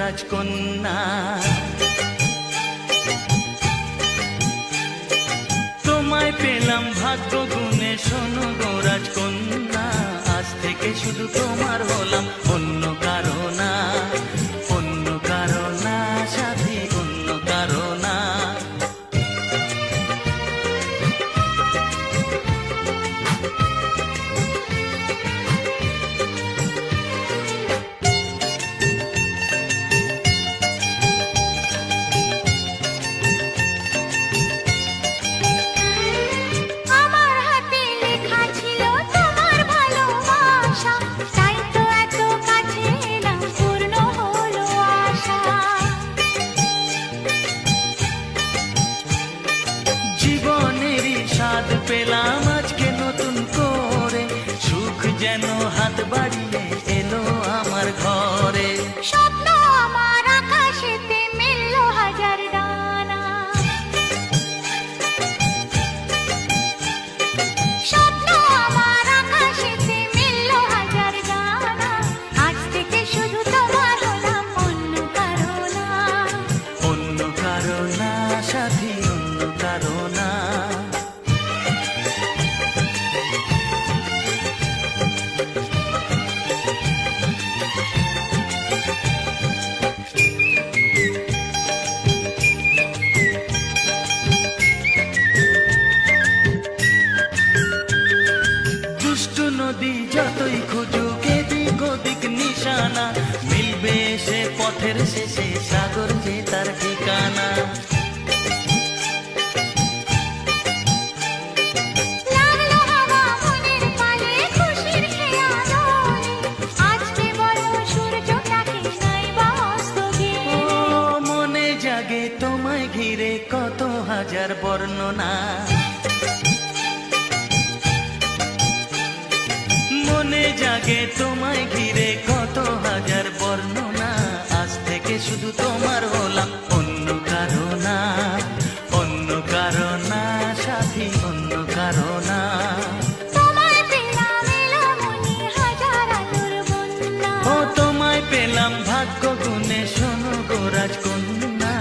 রাজকন্যা। তোমায় পেলাম ভাগ্য গুণে শোনো গো রাজকন্যা, আজ থেকে শুধু তোমার হলাম, অন্য কারো না, অন্য কারো না সাথী, অন্য কারো না। পেলাম আজকে নতুন করে, সুখ যেন হাত বাড়িয়ে এলো আমার ঘরে। স্বপ্ন আমার আকাশেতে মেললো হাজার ডানা, স্বপ্ন আমার আকাশেতে মেললো হাজার ডানা, আজ থেকে শুধু তোমার হলাম, অন্য কারো না, অন্য কারো না সাথী, অন্য কারো না। নদী যতই খুঁজুক এদিক ওদিক নিশানা, মিলবে সে পথের শেষে সাগর যে তার ঠিকানা। মনে জাগে তোমায় ঘিরে কত হাজার বর্ণনা, মনে জাগে তোমায় ঘিরে কত হাজার বর্ণনা, আজ থেকে শুধু তোমার হলাম, অন্য কারো না, অন্য কারো না সাথী, অন্য কারো না। ও তোমায় পেলাম ভাগ্য গুণে শোনো গো রাজকন্যা,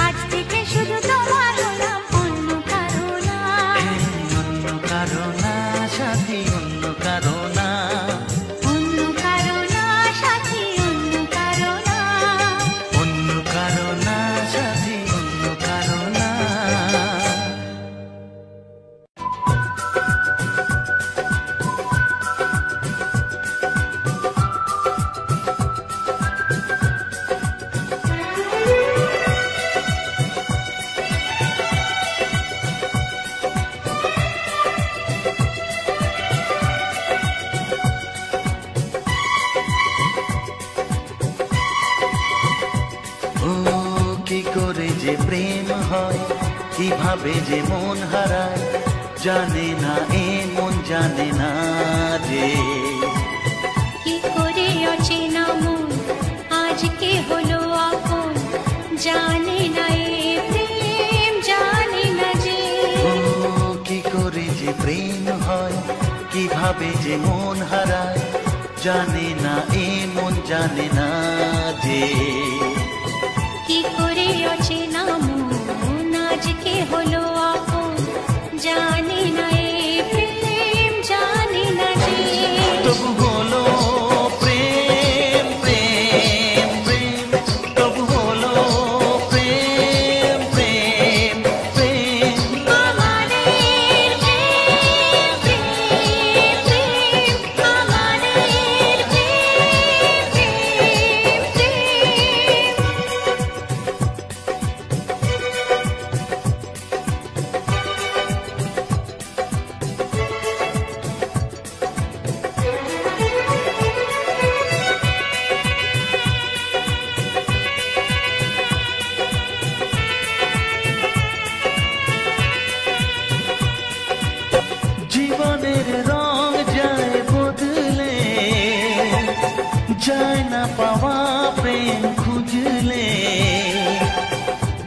আজ থেকে শুধু তোমার হলাম, অন্য কারো না, অন্য কারো না সাথী, অন্য কারো না। অন্য কারো না সাথী, অন্য কারো না, অন্য কারো না সাথী, অন্য কারো না। কি করে যে প্রেম হয়, কিভাবে যে মন হারায়, জানে না এ মন জানে না যে। কি করে অচেনা মন আজকে হলো আপন, জানে না এ প্রেম জানে না যে। কি করে যে প্রেম হয়, কিভাবে যে মন হারায়, জানে না এ মন জানে না যে। কি করে অচেনা মন আজকে হলো আপন, জানে না এ প্রেম জানে না যে। তবু হলো প্রেম প্রেম প্রেম, তবু হলো প্রেম প্রেম প্রেম। আমাদের প্রেম প্রেম প্রেম, আমাদের প্রেম প্রেম জীবনের রং যায় বদলে, যায় না পাওয়া প্রেম খুঁজলে,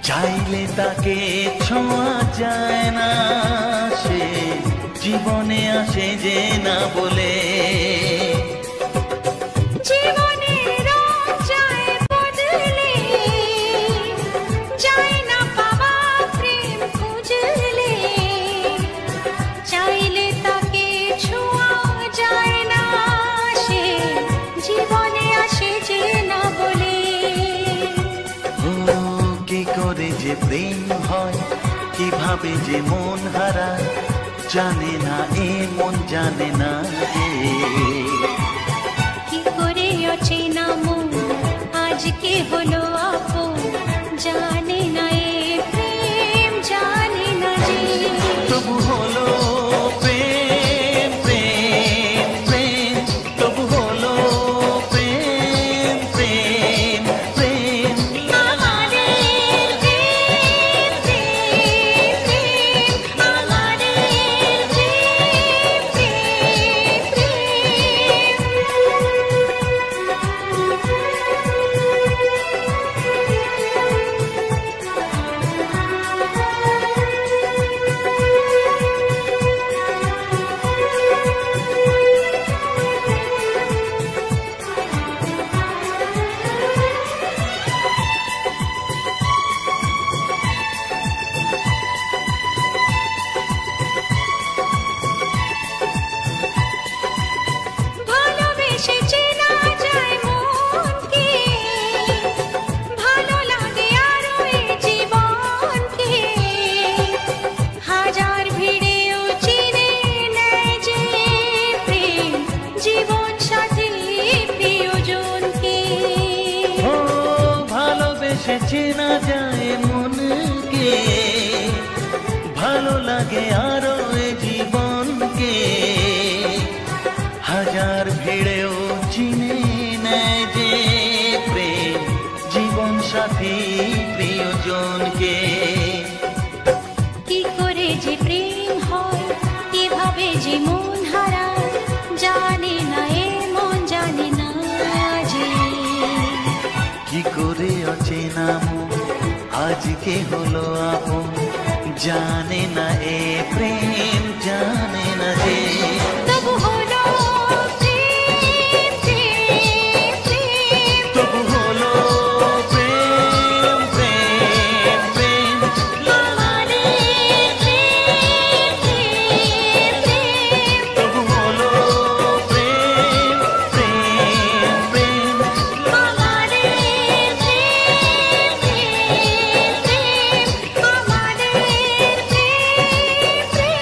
চাইলে তাকে ছোঁয়া যায় না, সে জীবনে আসে যে না বলে। জীবনের রং যায় বদলে, যে প্রেম হয়, কিভাবে যে মন হারায়, জানে না এ মন জানে না যে। কি করে অচেনা মন আজকে হলো আপন, জানে না এ প্রেম জানে না যে। তবু হলো প্রেম প্রেম প্রেম, তবু হলো প্রেম প্রেম প্রেম। আমাদের প্রেম প্রেম প্রেম, আমাদের প্রেম প্রেম ভালোবেসে চেনা যায় মনকে, ভালো লাগে আরো এ জীবনকে। হাজার ভিড়েও চিনে নেয় যে প্রেম, জীবন সাথী প্রিয়জনকে। ও ভালোবেসে চেনা যায় মনকে, ভালো লাগে আরো এ জীবনকে। হাজার ভিড়েও চিনে নেয় যে প্রেম, জীবন সাথী প্রিয়জনকে। কি করে যে প্রেম হয়, কিভাবে যে মন হারায়, জানে না এ মন জানে না যে। কি করে অচেনা মন আজকে হলো আপন, জানে না এ প্রেম জানে না যে। তবু হলো প্রেম প্রেম প্রেম, তবু হলো প্রেম প্রেম প্রেম। আমাদের প্রেম প্রেম প্রেম, তবু হলো প্রেম প্রেম প্রেম। আমাদের প্রেম প্রেম প্রেম, আমাদের প্রেম প্রেম।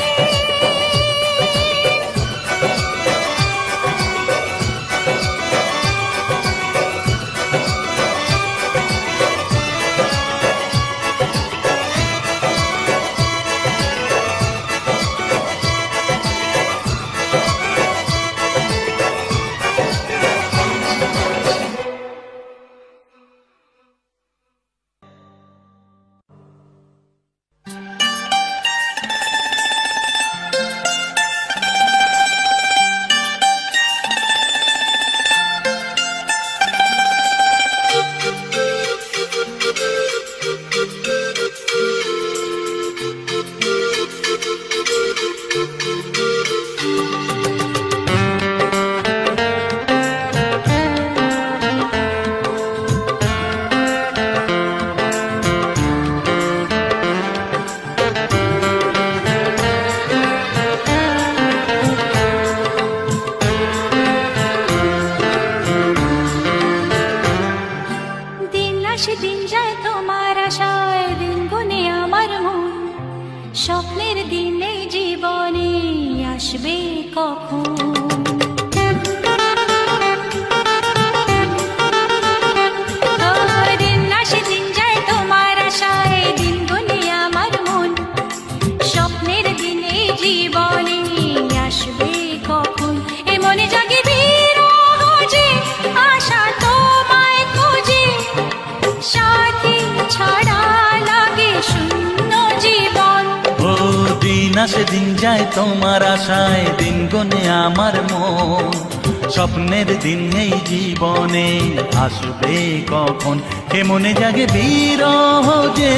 দিন আসে দিন যায় তোমার আশায়, দিন গুনে আমার মন। স্বপ্নের দিন এই জীবনে আসবে কখন? দিন আসে দিন যায় তোমার আশায়, দিন গুনে আমার মন। স্বপ্নের দিন এই জীবনে আসবে কখন? এ মনে জাগে বিরহ যে আশা তোমায় খোঁজে, সাথী ছাড়া লাগে শূন্য জীবন। ও দিন আসে দিন যায় তোমার আশায়, দিন গনে আমার মন। স্বপ্নের দিন এই জীবনে আসবে কখন? হে মনে জাগে বিরহ যে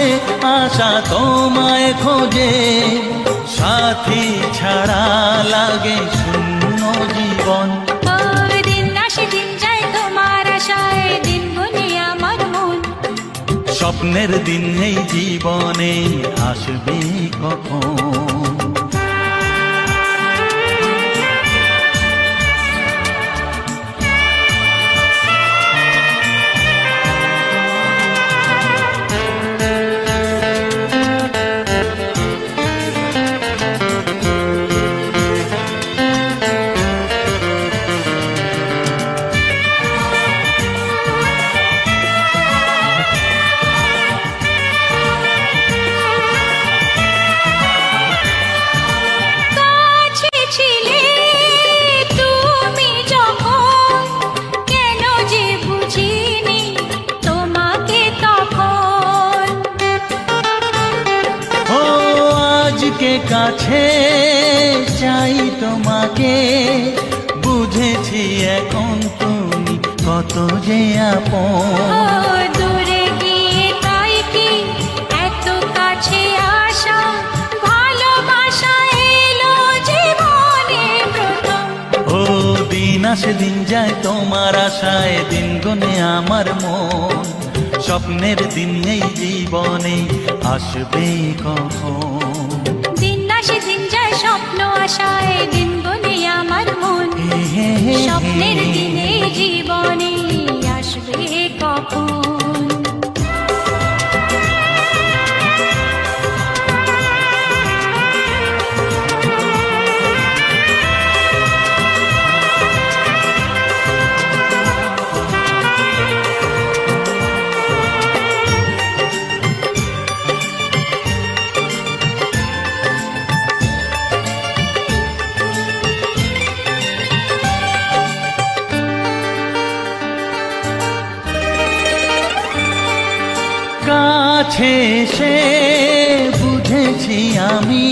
আশা তোমায় খোঁজে, সাথী ছাড়া লাগে শূন্য জীবন। দিন আসে দিন যায় তোমার আশায়, দিন গুনে আমার মন। স্বপ্নের দিন এই জীবনে আসবে কখন? কাছে চাই তোমাকে, বুঝেছি এখন তুমি কত যে আপন। দূরে গিয়ে তাই কি এত কাছে আসা, ভালোবাসা এলো জীবনে প্রথম। ও দিন আসে দিন যায় তোমার আশায়, দিন গুনে আমার মন, স্বপ্নের দিন এই জীবনে আসবে কখন। দিন আসে দিন যায় স্বপ্ন আশায়, দিন গুনে আমার মন, স্বপ্নের দিনে জীবনে আসবে কখন। কাছে এসে বুঝেছি আমি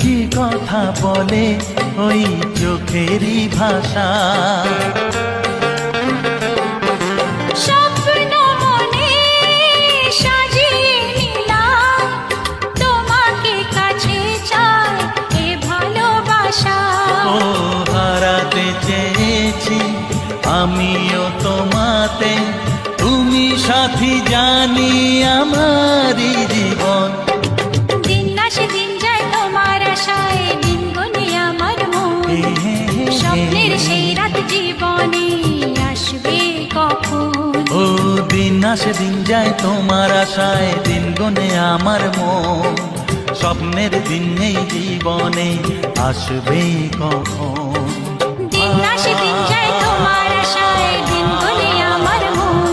কি কথা বলে ওই চোখেরই ভাষা। স্বপ্ন মনে সাজিয়ে নিলাম, তোমাকে কাছে চাই এ ভালোবাসা। ও হারাতে চেয়েছি আমিও তোমাতে, তুমি সাথী জানি আমারই জীবন। দিন আসে দিন যায় তোমার আশায়, দিন গুনে আমার মন, স্বপ্নের সেই রাত জীবনে আসবে কখন। ও দিন আসে দিন যায় তোমার আশায়, দিন গুনে আমার মন, স্বপ্নের দিন এই জীবনে আসবে কখন। দিন আসে দিন যায় তোমার আশায়, দিন গুনে আমার মন,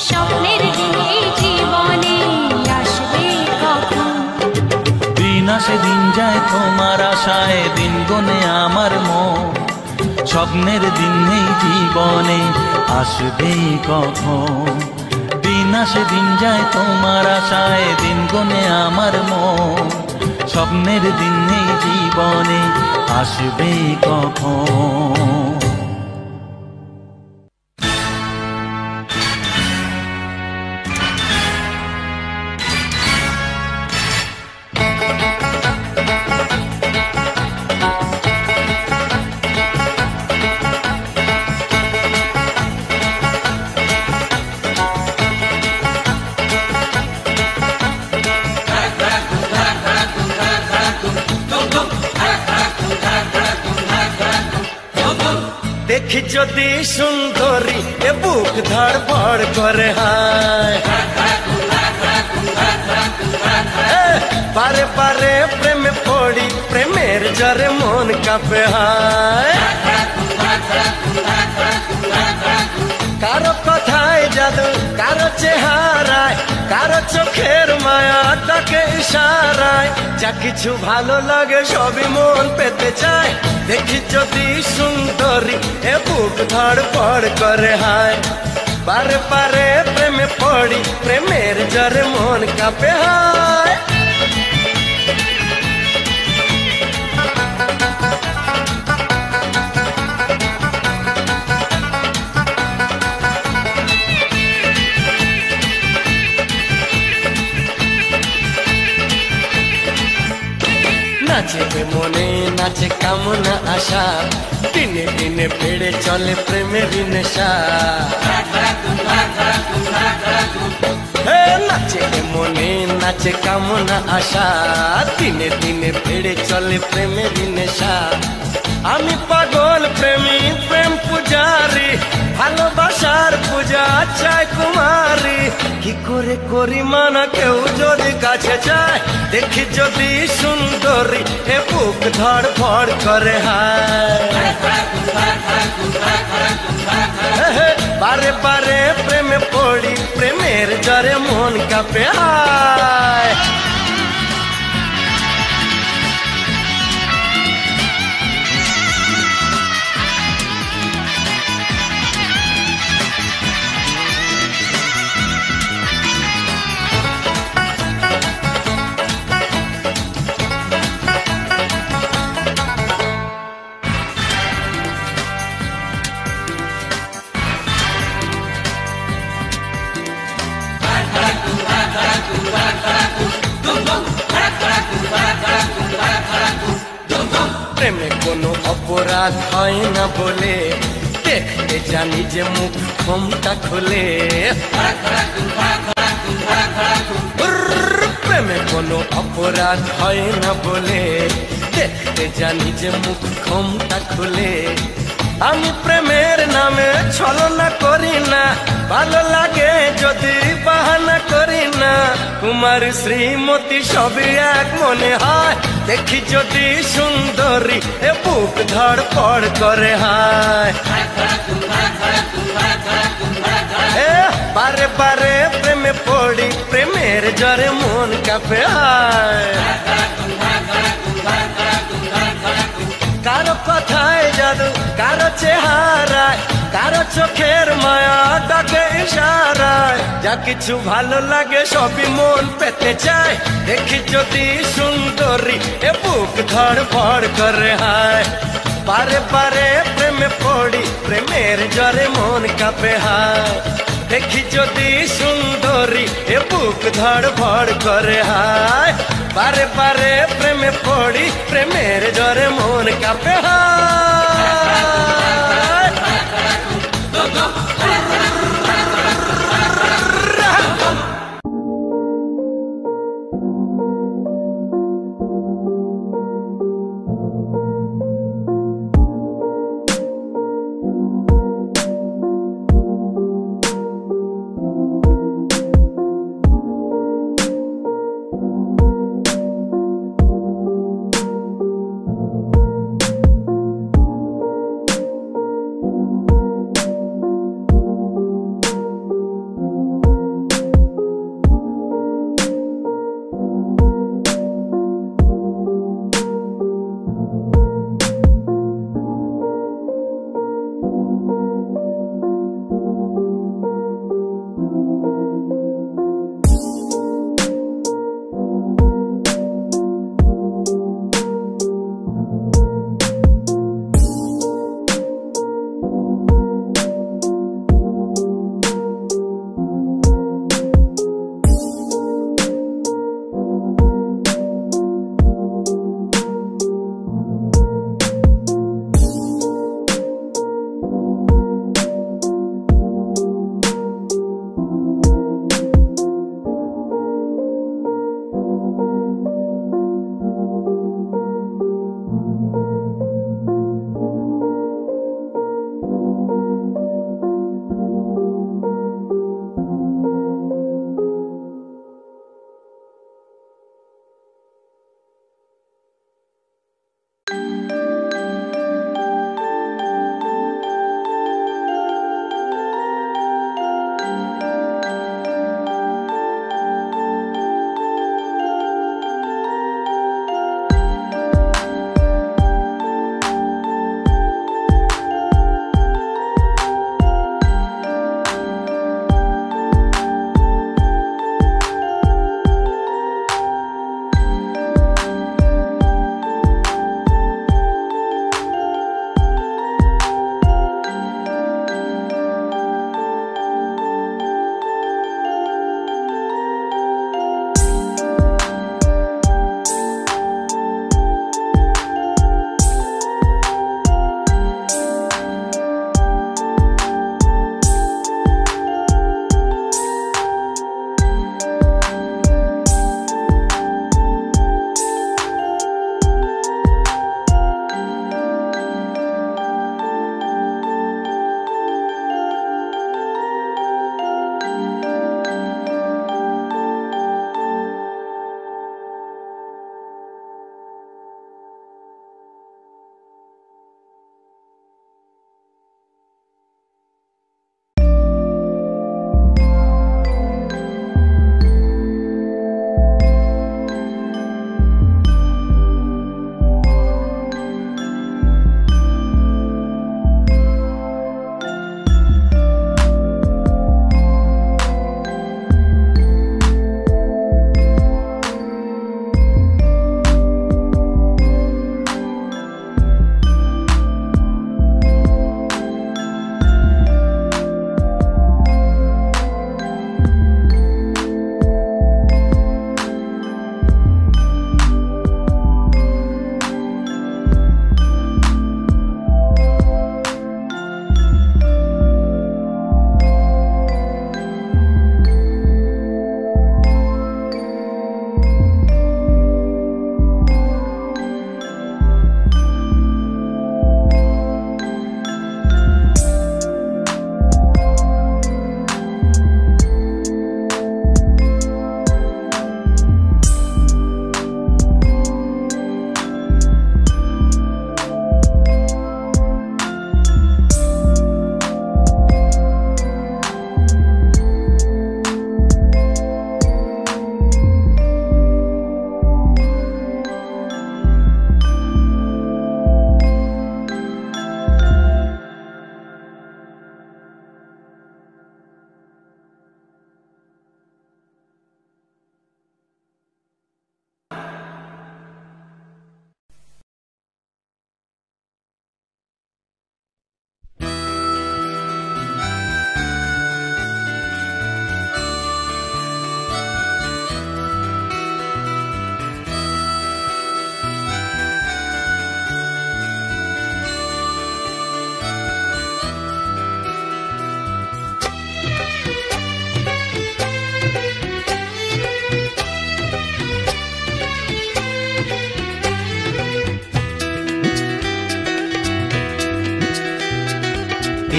স্বপ্নের দিন এই জীবনে আসবে কখন। দিন আসে দিন যায় তোমার আশায়, দিন গুনে আমার মন, স্বপ্নের দিন এই জীবনে আসবে কখন। দিন আসে দিন যায় তোমার আশায়, দিন গুনে আমার মন, স্বপ্নের দিন এই জীবনে আসবে কখন। দেখি যদি সুন্দরী এ বুক ধড়ফড় করে, হায় বারে বারে প্রেমে পড়ি, প্রেমের জ্বরে মন কাঁপে, হায় কারো কথায় জাদু, কারো চেহারায়, কারো চোখের মায়া, তাকে ইশারায়, যা কিছু ভালো লাগে সবই মন পেতে চায়। দেখি যদি সুন্দরী এ বুক ধড়ফড় করে, হায় বারে বারে প্রেমে পড়ি, প্রেমের জ্বরে মন কাঁপে, হায় নাচে মনে নাচে কামনা আশা, দিনে দিনে বেড়ে চলে প্রেমের নেশা। নাচে মনে নাচে কামনা আশা, দিনে দিনে বেড়ে চলে প্রেমের নেশা। আমি পাগল প্রেমী, প্রেম পূজারি, ভালোবাসার পূজা চাই কুমারী। কি করে করি মানা কেউ যদি কাছে চায়, দেখি যদি সুন্দরী এ বুক ধড়ফড় করে, হায় বারে বারে প্রেমে পড়ি, প্রেমের জ্বরে মন কাঁপে, হায় অপরাধ হয় না বলে দেখতে জানি যে মুখ ক্ষমতা খুলে প্রেমে কোনো অপরাধ হয় না বলে দেখতে জানি যে মুখ ক্ষমতা খুলে আমি প্রেমের নামে ছলনা করি না ভালো লাগে যদি বাহানা করি না কুমার শ্রীমতী সবই এক মনে হয় দেখি যদি সুন্দরী এ বুক ধড়পড় করে হায় বারে বারে প্রেমে পড়ি প্রেমের জ্বরে মন কাঁপে হায় কারো কথায় জাদু কারো চেহারায় কারো চোখের মায়া ডাকে ইশারায় যা কিছু ভালো লাগে সবই মন পেতে চায় দেখি যদি সুন্দরী এ বুক ধড়ফড় করে হায় বারে বারে প্রেমে পড়ি প্রেমের জ্বরে মন কাঁপে হায় দেখি যদি সুন্দরী এ বুক ধড়ফড় করে হায় বারে বারে প্রেমে পড়ি প্রেমের জ্বরে মন কাঁপে হায়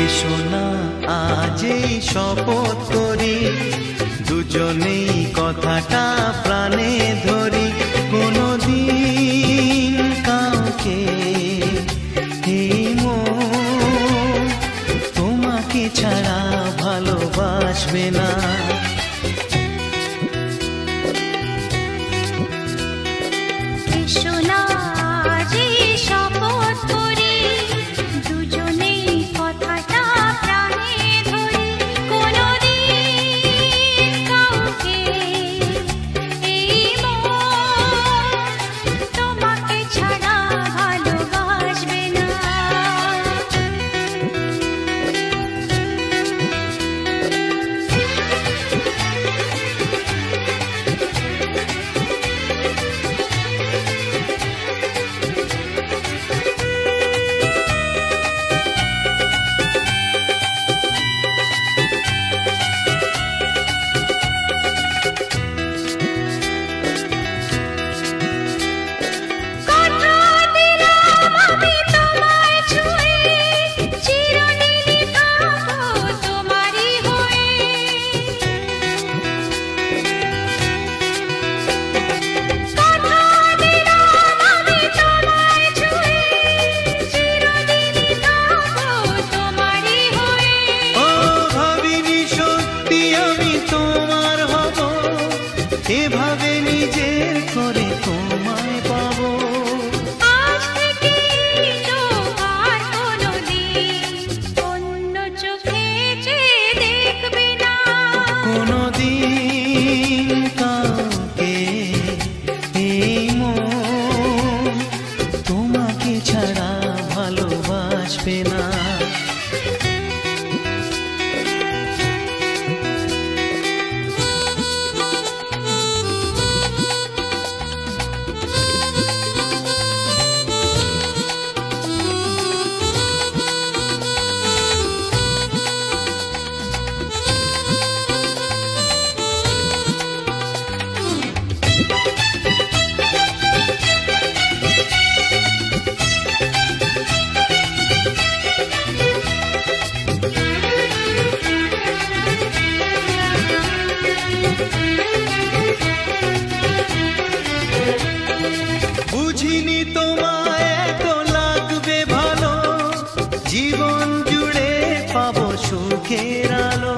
এসো না আজ এই শপথ করি, দুজনেই কথাটা প্রাণে ধরি, কোনদিন কাউকে এই মন তোমাকে ছাড়া ভালোবাসবে না। এসো না আজ এই শপথ করি, দুজনেই কথাটা প্রাণে ধরি, কোনদিন কাউকে এই মন তোমাকে ছাড়া ভালোবাসবে না। এভাবে নিজের করে তোমায় পাবো, আজ থেকে আর কোনোদিন অন্য চোখে চেয়ে দেখবে না, কোনদিন কাউকে এই মন তোমাকে ছাড়া ভালোবাসবে না। বুঝিনি তোমায় এত লাগবে ভালো, জীবন জুড়ে পাবো সুখের আলো,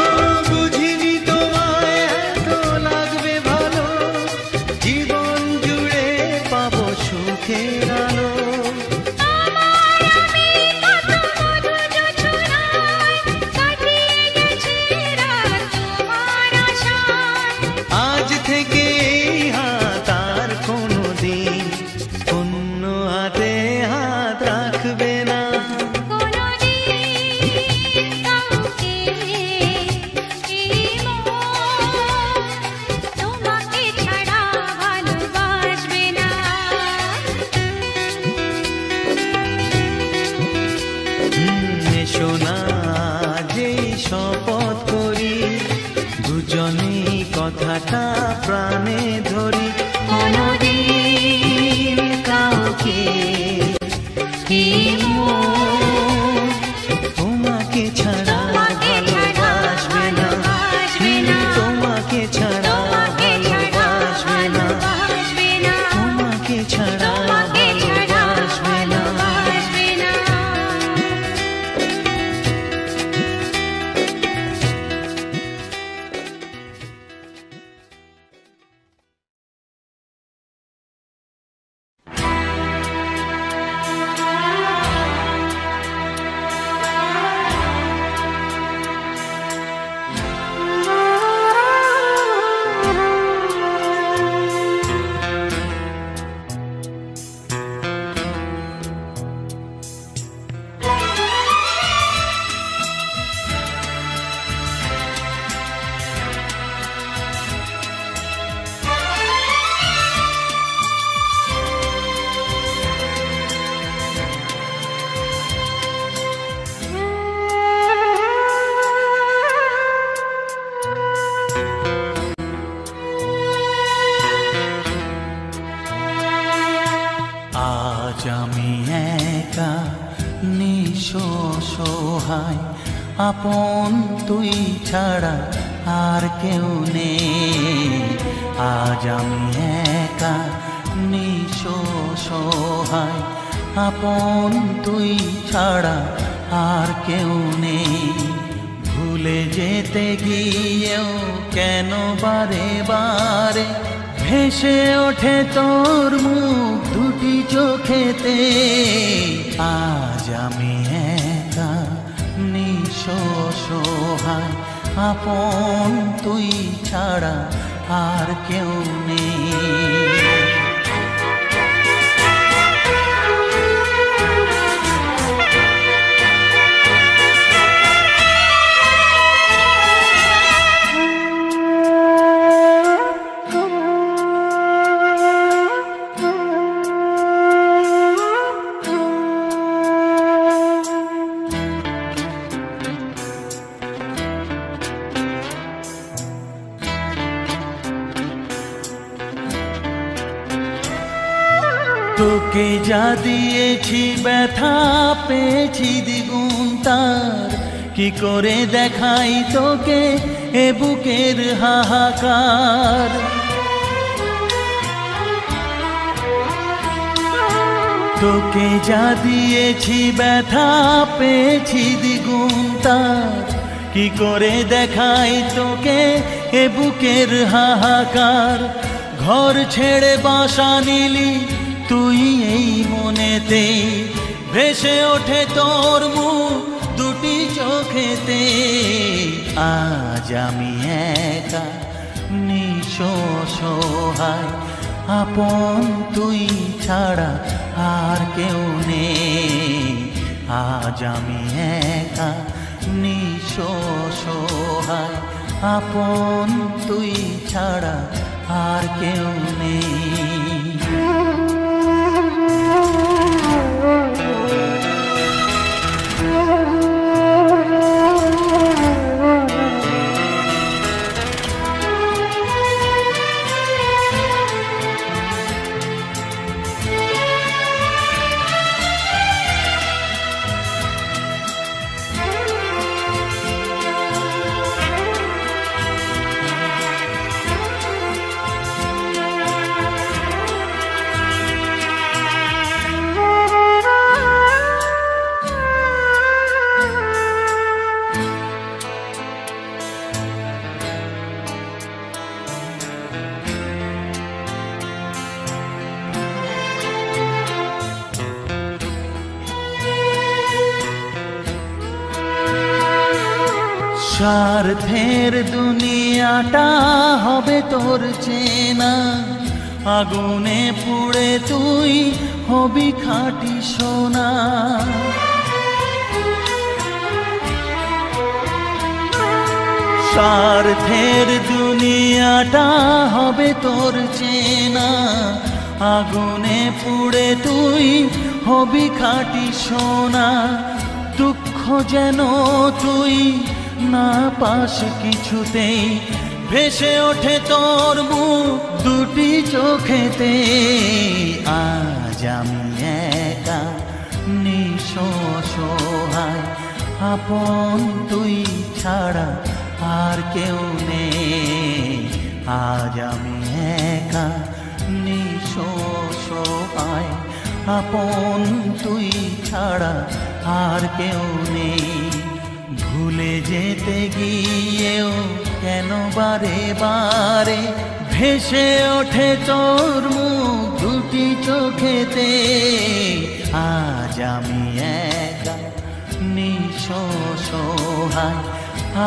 ও বুঝিনি তোমায় এত লাগবে ভালো, জীবন জুড়ে পাবো সুখের আলো, আজ থেকে এই হাত আর কোনোদিন অন্য হাতে হাত রাখবে না, কোনোদিন কাউকে এই মন তোমাকে ছাড়া ভালোবাসবে না। এসো না যেই শপথ করি, দুজনেই কথাটা প্রাণে ধরি, কোনদিন কাউকে এই মন তোমাকে ছাড়া ভালোবাসবে না, তোমাকে ছাড়া ভালোবাসবে না, তোমাকে ছাড়া ভালোবাসবে না। আপন তুই ছাড়া আর কেউ নেই। আজ আমি একা নিঃস্ব সহায়, আপন তুই ছাড়া আর কেউ নেই। ভুলে যেতে গিয়েও কেন বারে বারে ভেসে ওঠে তোর মুখ দুটি চোখেতে। আজ আমি একা নিঃস্ব সহায়, আপন তুই ছাড়া আর কেউ নেই। তোকে যা দিয়েছি ব্যথা পেয়েছি দ্বিগুণ তার, কি করে দেখাই তোকে এ বুকের হাহাকার। তোকে যা দিয়েছি ব্যথা পেয়েছি দ্বিগুণ তার, কি করে দেখাই তোকে এ বুকের হাহাকার। ঘর ছেড়ে বাসা নিলি তুই এই মনেতে, ভেসে ওঠে তোর মুখ দুটি চোখেতে। আজ আমি একা নিঃস্ব সহায়, আপন তুই ছাড়া আর কেউ নেই। আজ আমি একা নিঃস্ব সহায়, আপন তুই ছাড়া আর কেউ নেই। স্বার্থের দুনিয়াটা হবে তোর চেনা, আগুনে পুড়ে তুই হবি খাঁটি সোনা। স্বার্থের দুনিয়াটা হবে তোর চেনা, আগুনে পুড়ে তুই হবি খাঁটি সোনা। দুঃখ যেন তুই না পাস কিছুতেই, ভেসে ওঠে তোর মুখ দুটি চোখেতে। আজ আমি একা নিঃস্ব সহায়, আপন তুই ছাড়া আর কেউ নেই। আজ আমি একা নিঃস্ব সহায়, আপন তুই ছাড়া আর কেউ নেই। ভুলে যেতে গিয়েও কেন বারে বারে ভেসে ওঠে তোর মুখ দুটি চোখেতে। আজ আমি একা নিঃস্ব সহায়,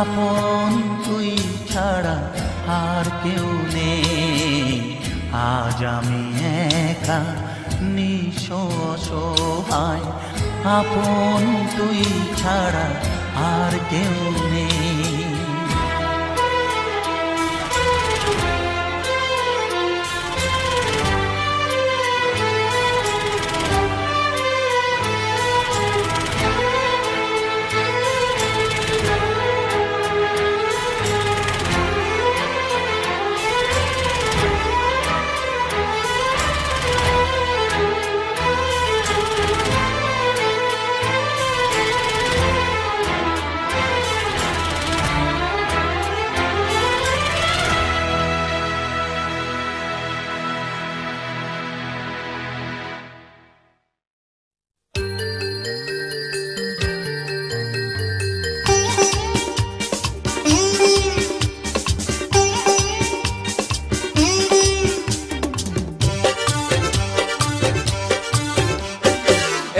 আপন তুই ছাড়া আর কেউ নেই। আজ আমি একা নিঃস্ব সহায়, আপন তুই ছাড়া আর কেউ নেই।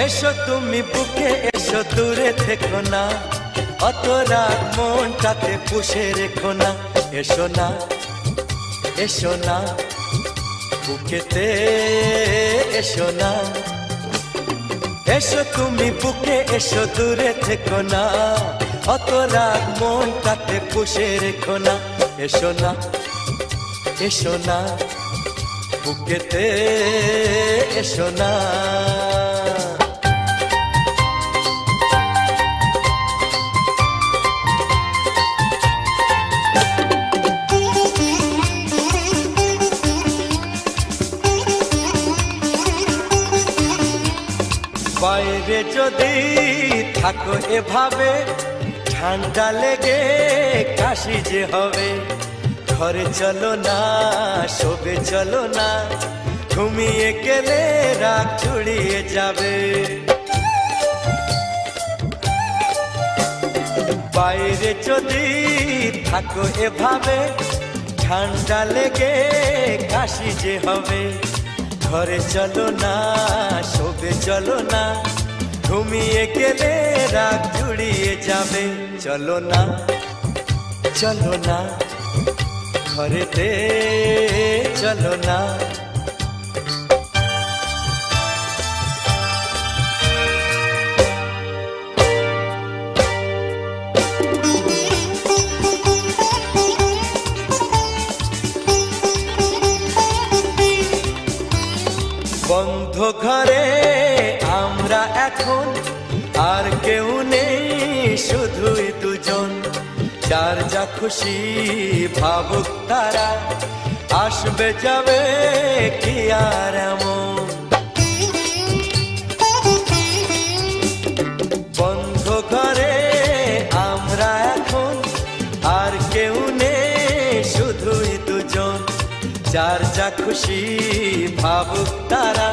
এসো তুমি বুকে এসো দূরে থেকো না, অত রাগ মনটাতে পুষে রেখো না। এসো না এসো না বুকেতে এসো না, এসো তুমি বুকে এসো দূরে থেকো না, অত রাগ মনটাতে পুষে রেখো না। এসো না এসো না বুকেতে এসো না। বাইরে যদি থাকো এভাবে ঠান্ডা লেগে কাশি যে হবে, ঘরে চলো না শোবে চলো না, ঘুমিয়ে গেলে রাগ ছড়িয়ে যাবে। বাইরে যদি থাকো এভাবে ঠান্ডা লেগে কাশি যে হবে, ঘরে চলো না শোবে চলো না, ঘুমিয়ে গেলে রাগ জুড়িয়ে যাবে। চলো না চলো না ঘরেতে চলো না। বন্ধ ঘরে আমরা এখন, আর কেউ নেই শুধুই দুজন, যার যা খুশি ভাবুক তারা, আসবে যাবে কি আর এমন। বন্ধ ঘরে আমরা এখন, আর কেউ নেই শুধুই দুজন, যার যা খুশি ভাবুক তারা,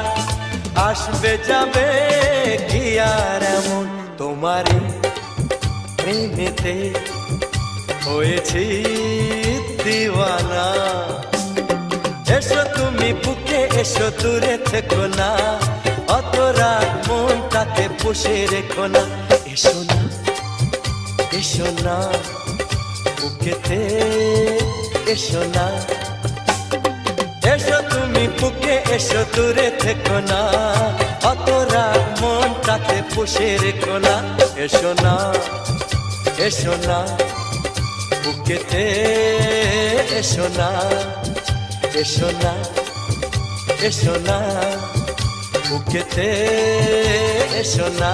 আসবে যাবে কি আর এমন। তোমারই প্রেমেতে হয়েছি দিওয়ানা, এসো তুমি বুকে এসো দূরে থেকো না, অত রাগ মনটাতে পুষে রেখো না। এসো না এসো না বুকেতে এসো না, এসো তুমি বুকে এসো দূরে থেকো না, অত রাগ মনটাতে পুষে রেখো না। এসো না এসো না বুকেতে এসো না, এসো না এসো না বুকেতে এসো না।